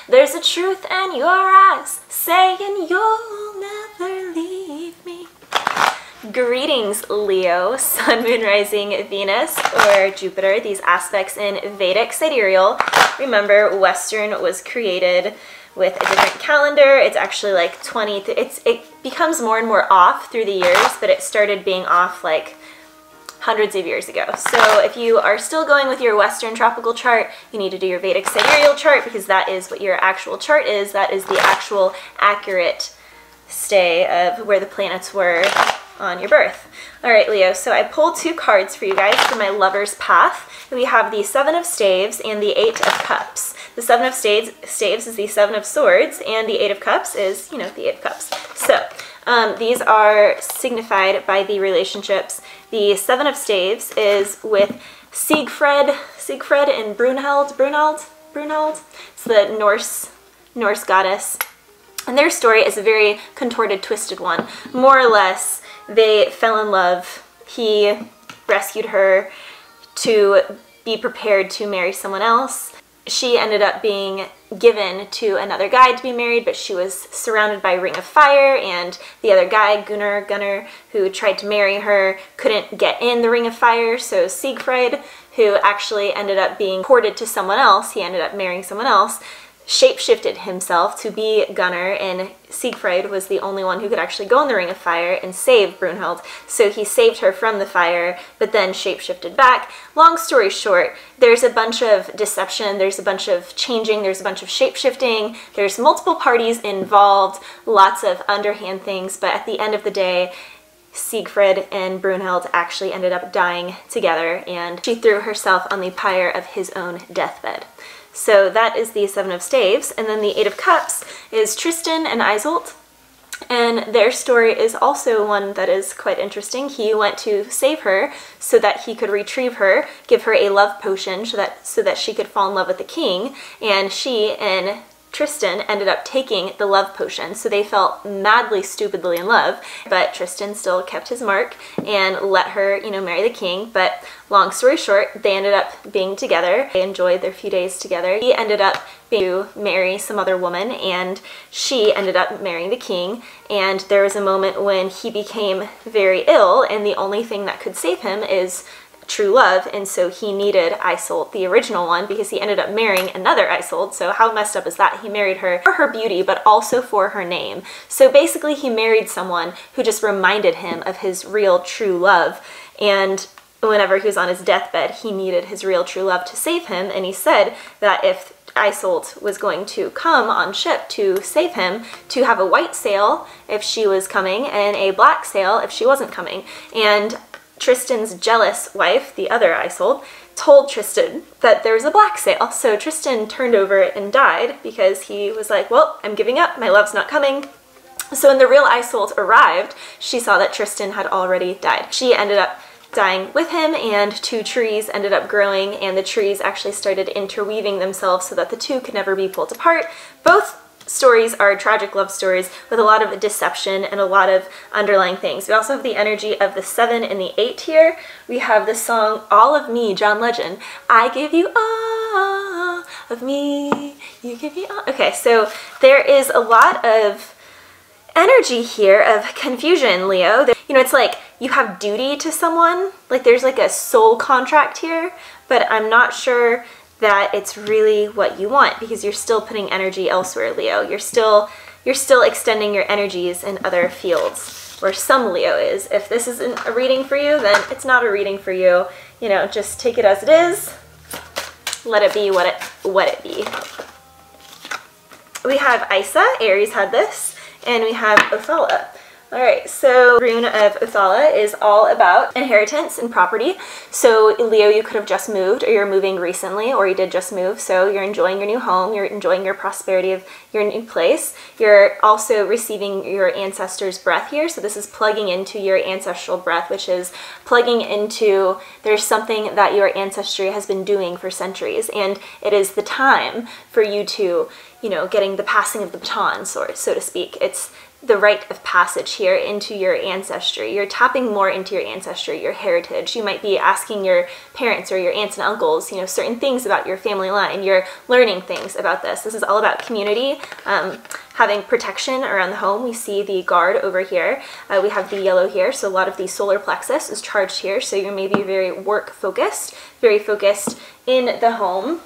There's a truth in your eyes saying you'll never leave me. Greetings, Leo, Sun, Moon, Rising, Venus, or Jupiter, these aspects in Vedic sidereal. Remember, Western was created with a different calendar. It's actually like it becomes more and more off through the years, but it started being off like hundreds of years ago. So if you are still going with your Western tropical chart, you need to do your Vedic sidereal chart, because that is what your actual chart is. That is the actual accurate stay of where the planets were on your birth. All right, Leo, so I pulled 2 cards for you guys for my lover's path. We have the 7 of Staves and the 8 of Cups. The 7 of Staves is the 7 of Swords, and the 8 of Cups is, you know, the 8 of Cups. So these are signified by the relationships. The 7 of Staves is with Siegfried and Brunhild. It's the Norse goddess. And their story is a very contorted, twisted one. More or less, they fell in love. He rescued her to be prepared to marry someone else. She ended up being given to another guy to be married, but she was surrounded by a ring of fire, and the other guy, Gunnar, who tried to marry her, couldn't get in the ring of fire, so Siegfried, who actually ended up being courted to someone else, he ended up marrying someone else, shapeshifted himself to be Gunnar, and Siegfried was the only one who could actually go in the ring of fire and save Brunhild. So he saved her from the fire, but then shapeshifted back. Long story short, there's a bunch of deception, there's a bunch of changing, there's a bunch of shapeshifting, there's multiple parties involved, lots of underhand things, but at the end of the day, Siegfried and Brunhild actually ended up dying together, and she threw herself on the pyre of his own deathbed. So that is the 7 of Staves, and then the 8 of Cups is Tristan and Isolde, and their story is also one that is quite interesting. He went to save her so that he could retrieve her, give her a love potion so that she could fall in love with the king, and she and Tristan ended up taking the love potion, so they fell madly, stupidly in love, but Tristan still kept his mark and let her, you know, marry the king. But long story short, they ended up being together. They enjoyed their few days together. He ended up to marry some other woman, and she ended up marrying the king, and there was a moment when he became very ill, and the only thing that could save him is true love, and so he needed Isolde, the original one, because he ended up marrying another Isolde. So how messed up is that? He married her for her beauty, but also for her name. So basically he married someone who just reminded him of his real true love, and whenever he was on his deathbed, he needed his real true love to save him, and he said that if Isolde was going to come on ship to save him, to have a white sail if she was coming and a black sail if she wasn't coming. And Tristan's jealous wife, the other Isolde, told Tristan that there was a black sail. So Tristan turned over and died because he was like, well, I'm giving up, my love's not coming. So when the real Isolde arrived, she saw that Tristan had already died. She ended up dying with him, and 2 trees ended up growing, and the trees actually started interweaving themselves so that the 2 could never be pulled apart. Both stories are tragic love stories with a lot of deception and a lot of underlying things. We also have the energy of the 7 and the 8 here. We have the song All of Me, John Legend. I give you all of me, you give me all. Okay, so there is a lot of energy here of confusion, Leo. You know, it's like you have duty to someone, like there's like a soul contract here, but I'm not sure that it's really what you want, because you're still putting energy elsewhere, Leo. You're still extending your energies in other fields, or some Leo is. If this isn't a reading for you, then it's not a reading for you. You know, just take it as it is. Let it be what it be. We have Isa, Aries had this, and we have Othala. Alright, so rune of Othala is all about inheritance and property. So Leo, you could have just moved, or you're moving recently, or you did just move, so you're enjoying your new home, you're enjoying your prosperity of your new place. You're also receiving your ancestors' breath here, so this is plugging into your ancestral breath, which is plugging into, there's something that your ancestry has been doing for centuries, and it is the time for you to, you know, getting the passing of the baton, so to speak. It's the rite of passage here into your ancestry. You're tapping more into your ancestry, your heritage. You might be asking your parents or your aunts and uncles, you know, certain things about your family line. You're learning things about this. This is all about community, having protection around the home. We see the guard over here. We have the yellow here, so a lot of the solar plexus is charged here, so you're maybe very work focused, very focused in the home.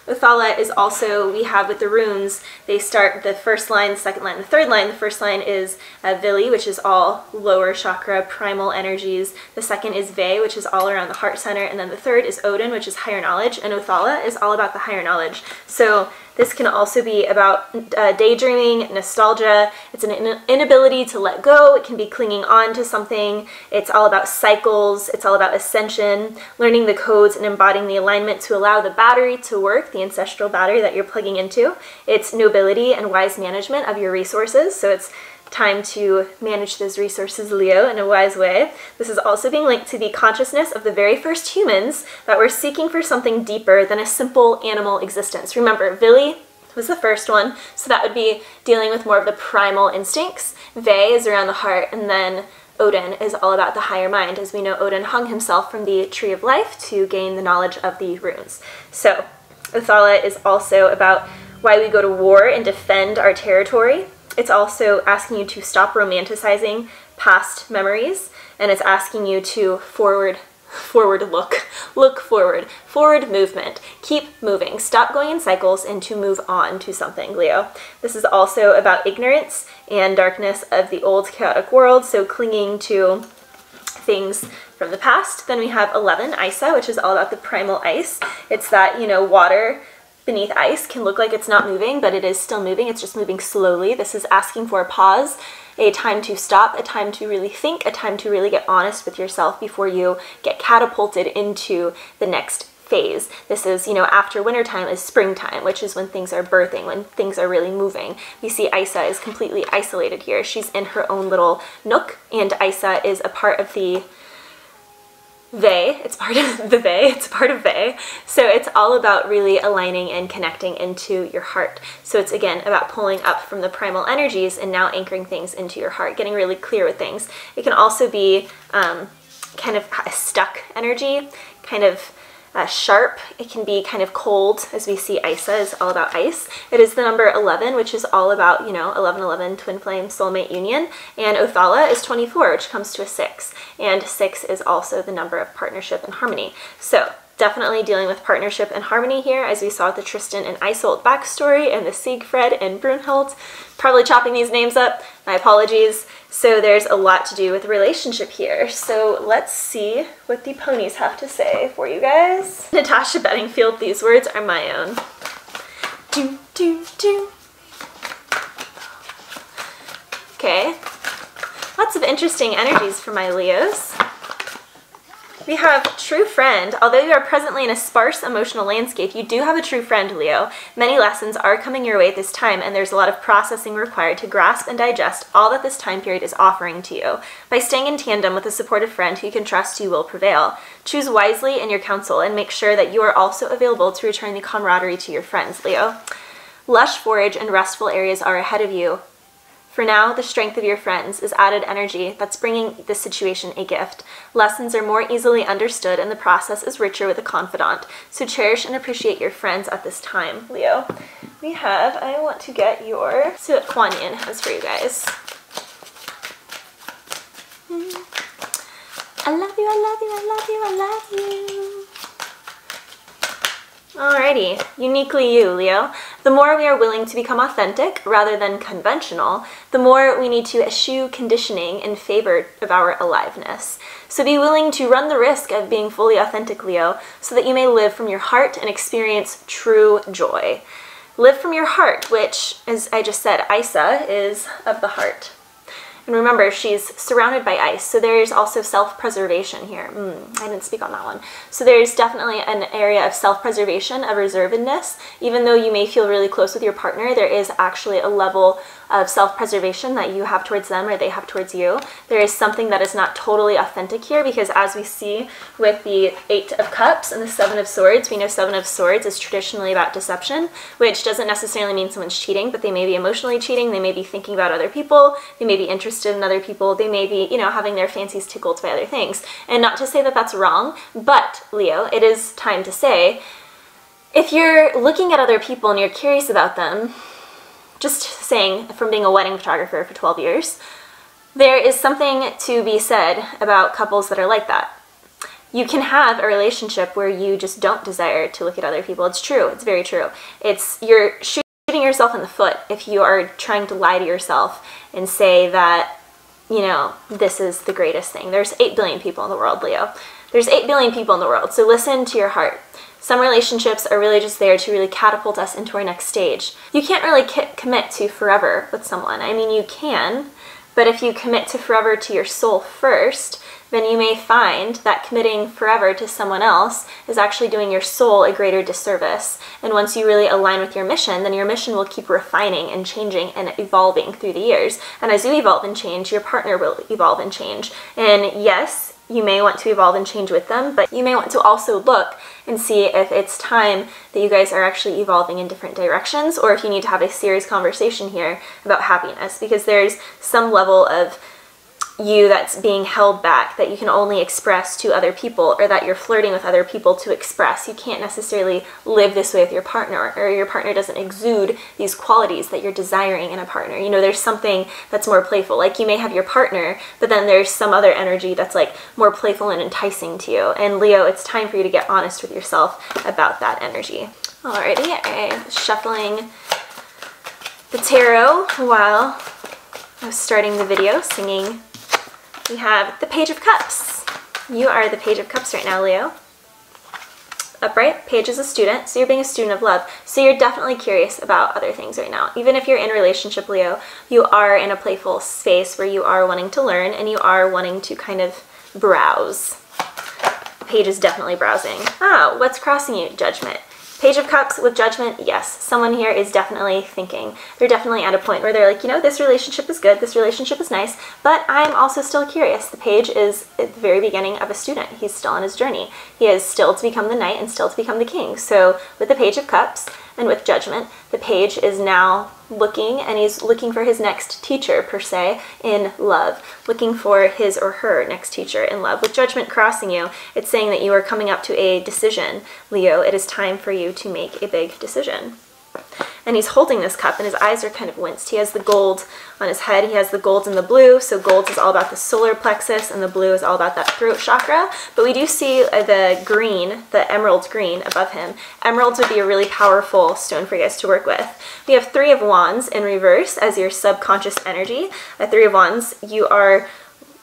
Othala is also, we have with the runes, they start the first line, the second line, the third line. The first line is Vili, which is all lower chakra, primal energies. The second is Ve, which is all around the heart center. And then the third is Odin, which is higher knowledge. And Othala is all about the higher knowledge. So this can also be about daydreaming, nostalgia. It's an inability to let go. It can be clinging on to something. It's all about cycles. It's all about ascension, learning the codes and embodying the alignment to allow the battery to work, the ancestral battery that you're plugging into. It's nobility and wise management of your resources. So it's time to manage those resources, Leo, in a wise way. This is also being linked to the consciousness of the very first humans that were seeking for something deeper than a simple animal existence. Remember, Vili was the first one, so that would be dealing with more of the primal instincts. Ve is around the heart, and then Odin is all about the higher mind. As we know, Odin hung himself from the Tree of Life to gain the knowledge of the runes. So Othala is also about why we go to war and defend our territory. It's also asking you to stop romanticizing past memories, and it's asking you to look forward movement. Keep moving. Stop going in cycles and to move on to something, Leo. This is also about ignorance and darkness of the old chaotic world, so clinging to things from the past. Then we have 11, Isa, which is all about the primal ice. It's that, you know, water beneath ice can look like it's not moving, but it is still moving. It's just moving slowly. This is asking for a pause, a time to stop, a time to really think, a time to really get honest with yourself before you get catapulted into the next phase. This is, you know, after wintertime is springtime, which is when things are birthing, when things are really moving. You see Isa is completely isolated here. She's in her own little nook, and Isa is a part of the Ve, it's part of the Ve, it's part of Ve. So it's all about really aligning and connecting into your heart. So it's again about pulling up from the primal energies and now anchoring things into your heart, getting really clear with things. It can also be kind of a stuck energy, kind of sharp. It can be kind of cold, as we see Isa is all about ice. It is the number 11, which is all about, you know, 11-11, twin flame, soulmate union. And Othala is 24, which comes to a 6. And 6 is also the number of partnership and harmony. So definitely dealing with partnership and harmony here, as we saw with the Tristan and Isolde backstory and the Siegfried and Brunhild. Probably chopping these names up, my apologies. So there's a lot to do with relationship here. So let's see what the ponies have to say for you guys. Natasha Bedingfield, these words are my own. Do, do, do. Okay, lots of interesting energies for my Leos. We have true friend. Although you are presently in a sparse emotional landscape, you do have a true friend, Leo. Many lessons are coming your way at this time, and there's a lot of processing required to grasp and digest all that this time period is offering to you. By staying in tandem with a supportive friend who you can trust, you will prevail. Choose wisely in your counsel and make sure that you are also available to return the camaraderie to your friends, Leo. Lush forage and restful areas are ahead of you. For now, the strength of your friends is added energy that's bringing this situation a gift. Lessons are more easily understood and the process is richer with a confidant. So cherish and appreciate your friends at this time, Leo. We have, I want to get your, see what Kuan Yin has for you guys. I love you, I love you, I love you, I love you. Alrighty, uniquely you, Leo. The more we are willing to become authentic rather than conventional, the more we need to eschew conditioning in favor of our aliveness. So be willing to run the risk of being fully authentic, Leo, so that you may live from your heart and experience true joy. Live from your heart, which, as I just said, Isa is of the heart. And remember, she's surrounded by ice, so there's also self-preservation here. I didn't speak on that one. So there's definitely an area of self-preservation, of reservedness. Even though you may feel really close with your partner, there is actually a level of self-preservation that you have towards them or they have towards you. There is something that is not totally authentic here, because as we see with the 8 of Cups and the 7 of Swords, we know 7 of Swords is traditionally about deception, which doesn't necessarily mean someone's cheating, but they may be emotionally cheating, they may be thinking about other people, they may be interested in other people, they may be, you know, having their fancies tickled by other things. And not to say that that's wrong, but Leo, it is time to say, if you're looking at other people and you're curious about them, just saying from being a wedding photographer for 12 years, there is something to be said about couples that are like that. You can have a relationship where you just don't desire to look at other people. It's true. It's very true. You're shooting yourself in the foot if you are trying to lie to yourself and say that, you know, this is the greatest thing. There's 8 billion people in the world, Leo. There's 8 billion people in the world, so listen to your heart. Some relationships are really just there to really catapult us into our next stage. You can't really commit to forever with someone. I mean, you can, but if you commit to forever to your soul first, then you may find that committing forever to someone else is actually doing your soul a greater disservice. And once you really align with your mission, then your mission will keep refining and changing and evolving through the years. And as you evolve and change, your partner will evolve and change. And yes, you may want to evolve and change with them, but you may want to also look and see if it's time that you guys are actually evolving in different directions, or if you need to have a serious conversation here about happiness, because there's some level of you that's being held back that you can only express to other people, or that you're flirting with other people to express. You can't necessarily live this way with your partner, or your partner doesn't exude these qualities that you're desiring in a partner. You know, there's something that's more playful. Like, you may have your partner, but then there's some other energy that's like more playful and enticing to you. And Leo, it's time for you to get honest with yourself about that energy. Alrighty, I'm shuffling the tarot while I was starting the video, singing. We have the Page of Cups. You are the Page of Cups right now, Leo. Upright, Page is a student, so you're being a student of love. So you're definitely curious about other things right now. Even if you're in a relationship, Leo, you are in a playful space where you are wanting to learn and you are wanting to kind of browse. Page is definitely browsing. Ah, what's crossing you? Judgment. Page of Cups with Judgment, yes, someone here is definitely thinking. They're definitely at a point where they're like, you know, this relationship is good, this relationship is nice, but I'm also still curious. The Page is at the very beginning of a student. He's still on his journey. He is still to become the Knight and still to become the King. So with the Page of Cups and with Judgment, the Page is now looking, and he's looking for his next teacher, per se, in love. Looking for his or her next teacher in love. With Judgment crossing you, it's saying that you are coming up to a decision, Leo. It is time for you to make a big decision. And he's holding this cup, and his eyes are kind of winced. He has the gold on his head. He has the gold and the blue. So gold is all about the solar plexus, and the blue is all about that throat chakra. But we do see the green, the emerald green above him. Emeralds would be a really powerful stone for you guys to work with. We have 3 of Wands in reverse as your subconscious energy. A 3 of Wands, you are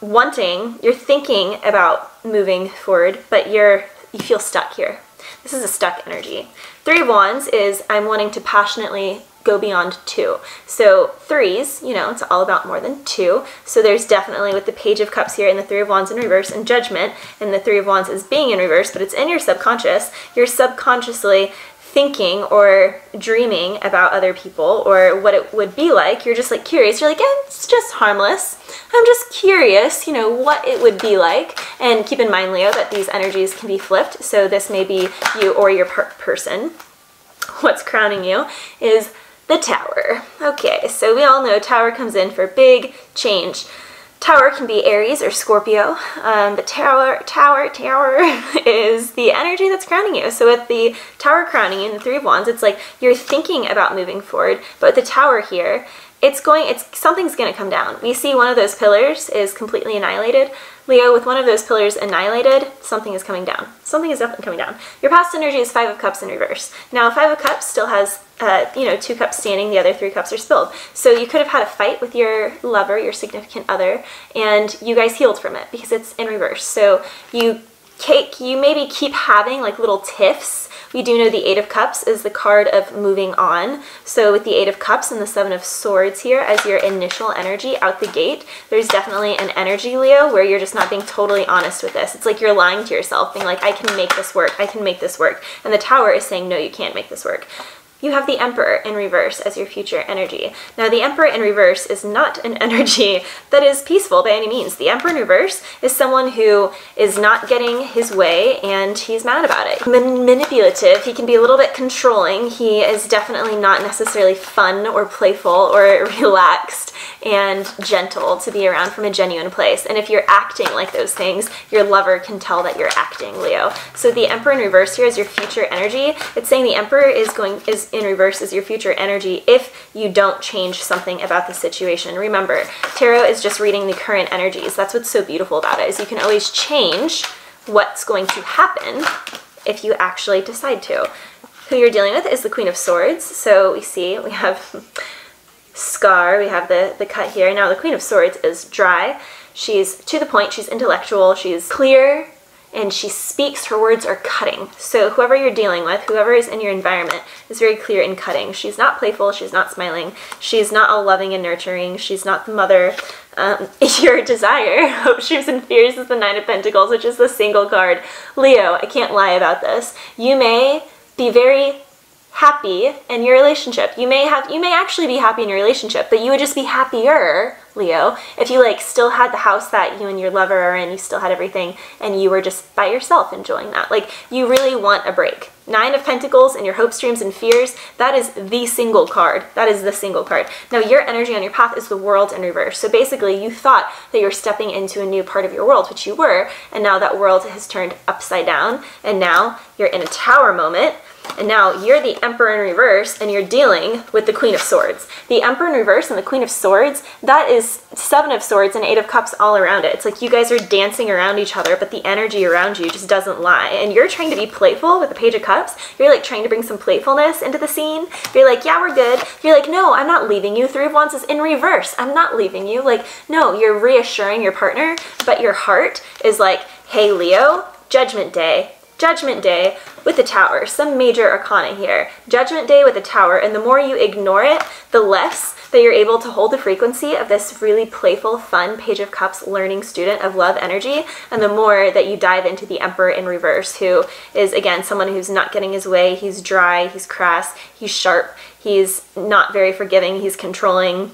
wanting, you're thinking about moving forward, but you feel stuck here. This is a stuck energy. 3 of Wands is I'm wanting to passionately go beyond 2. So 3s, you know, it's all about more than 2. So there's definitely, with the Page of Cups here and the 3 of Wands in reverse and Judgment, and the 3 of Wands is being in reverse, but it's in your subconscious. You're subconsciously thinking or dreaming about other people or what it would be like. You're just like curious. You're like, it's just harmless. I'm just curious, you know, what it would be like. And keep in mind, Leo, that these energies can be flipped. So this may be you or your person. What's crowning you is the Tower. Okay, so we all know Tower comes in for big change. Tower can be Aries or Scorpio, but Tower is the energy that's crowning you. So with the Tower crowning you and the 3 of Wands, it's like you're thinking about moving forward, but with the Tower here, something's going to come down. We see one of those pillars is completely annihilated. Leo, with one of those pillars annihilated, something is coming down. Something is definitely coming down. Your past energy is 5 of Cups in reverse. Now, 5 of Cups still has, 2 cups standing, the other 3 cups are spilled. So you could have had a fight with your lover, your significant other, and you guys healed from it because it's in reverse. So you maybe keep having like little tiffs We do know the Eight of Cups is the card of moving on. So with the Eight of Cups and the Seven of Swords here as your initial energy out the gate, there's definitely an energy, Leo, where you're just not being totally honest with this. It's like you're lying to yourself, being like, I can make this work, I can make this work. And the Tower is saying, no, you can't make this work. You have the Emperor in reverse as your future energy. Now, the Emperor in reverse is not an energy that is peaceful by any means. The Emperor in reverse is someone who is not getting his way and he's mad about it. Manipulative, he can be a little bit controlling. He is definitely not necessarily fun or playful or relaxed and gentle to be around from a genuine place. And if you're acting like those things, your lover can tell that you're acting, Leo. So the Emperor in reverse here is your future energy. It's saying the Emperor is in reverse is your future energy if you don't change something about the situation. Remember, tarot is just reading the current energies. That's what's so beautiful about it, is you can always change what's going to happen if you actually decide to. Who you're dealing with is the Queen of Swords. So we have scar, we have the cut here. Now the Queen of Swords is dry. She's to the point, she's intellectual, she's clear, and she speaks, her words are cutting. So whoever you're dealing with, whoever is in your environment, is very clear in cutting. She's not playful, she's not smiling, she's not all loving and nurturing, she's not the mother. Your desire, hopes, dreams, and fears is the Nine of Pentacles, which is the single card. Leo, I can't lie about this. You may be very happy in your relationship. You may actually be happy in your relationship, but you would just be happier, Leo, if you like still had the house that you and your lover are in, you still had everything, and you were just by yourself enjoying that. Like, you really want a break. Nine of Pentacles and your hopes, dreams, and fears, that is the single card. That is the single card. Now, your energy on your path is the World in reverse. So basically, you thought that you were stepping into a new part of your world, which you were, and now that world has turned upside down, and now you're in a Tower moment. And now you're the Emperor in reverse and you're dealing with the Queen of Swords. The Emperor in reverse and the Queen of Swords, that is Seven of Swords and Eight of Cups all around it. It's like you guys are dancing around each other, but the energy around you just doesn't lie. And you're trying to be playful with the Page of Cups. You're like trying to bring some playfulness into the scene. You're like, yeah, we're good. You're like, no, I'm not leaving you. Three of Wands is in reverse. I'm not leaving you. Like, no, you're reassuring your partner, but your heart is like, hey, Leo, Judgment Day. Judgment Day with the Tower, some major arcana here. Judgment Day with the Tower, and the more you ignore it, the less that you're able to hold the frequency of this really playful, fun Page of Cups learning student of love energy, and the more that you dive into the Emperor in reverse, who is, again, someone who's not getting his way. He's dry, he's crass, he's sharp, he's not very forgiving, he's controlling.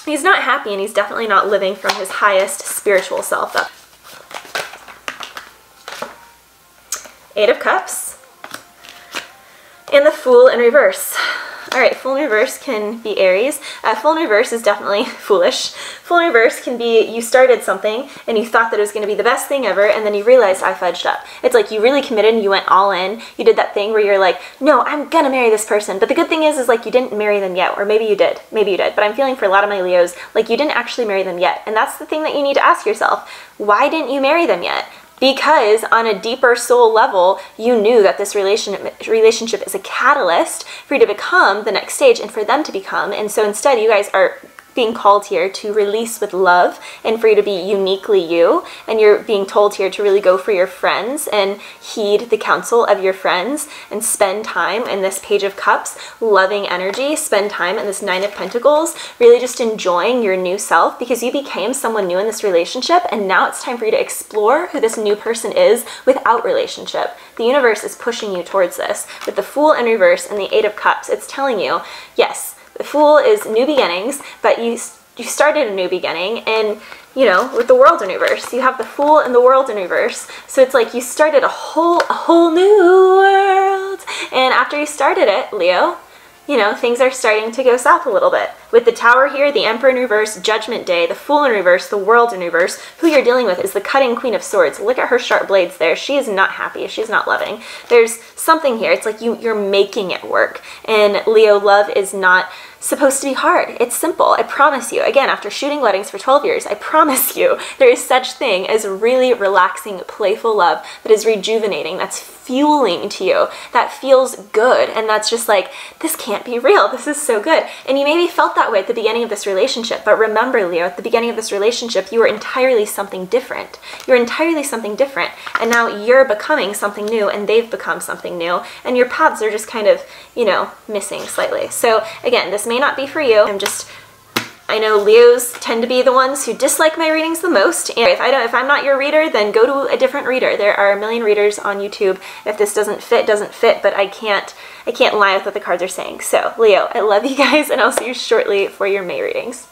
He's not happy, and he's definitely not living from his highest spiritual self. Eight of Cups, and the Fool in reverse. All right, Fool in reverse can be Aries. Fool in reverse is definitely foolish. Fool in reverse can be you started something and you thought that it was going to be the best thing ever, and then you realized I fudged up. It's like you really committed and you went all in. You did that thing where you're like, no, I'm gonna marry this person. But the good thing is like you didn't marry them yet, or maybe you did. Maybe you did. But I'm feeling for a lot of my Leos like you didn't actually marry them yet. And that's the thing that you need to ask yourself. Why didn't you marry them yet? Because on a deeper soul level, you knew that this relationship is a catalyst for you to become the next stage and for them to become. And so instead, you guys are being called here to release with love and for you to be uniquely you. And you're being told here to really go for your friends and heed the counsel of your friends and spend time in this Page of Cups, loving energy, spend time in this Nine of Pentacles, really just enjoying your new self because you became someone new in this relationship. And now it's time for you to explore who this new person is without relationship. The universe is pushing you towards this. With the Fool in reverse and the Eight of Cups, it's telling you, yes, the Fool is new beginnings, but you started a new beginning, and you know, with the World in reverse, you have the Fool and the World in reverse. So it's like you started a whole new world, and after you started it, Leo, you know, things are starting to go south a little bit. With the Tower here, the Emperor in reverse, Judgment Day, the Fool in reverse, the World in reverse, who you're dealing with is the cutting Queen of Swords. Look at her sharp blades there. She is not happy. She's not loving. There's something here. It's like you're making it work. And Leo, love is not supposed to be hard. It's simple. I promise you. Again, after shooting weddings for 12 years, I promise you there is such thing as really relaxing, playful love that is rejuvenating, that's fueling to you, that feels good, and that's just like, this can't be real. This is so good. And you maybe felt that way at the beginning of this relationship, but remember, Leo, at the beginning of this relationship, you were entirely something different. You're entirely something different, and now you're becoming something new, and they've become something new, and your paths are just kind of, you know, missing slightly. So again, this may not be for you. I know Leos tend to be the ones who dislike my readings the most. And if I'm not your reader, then go to a different reader. There are a million readers on YouTube. If this doesn't fit, but I can't lie with what the cards are saying. So Leo, I love you guys, and I'll see you shortly for your May readings.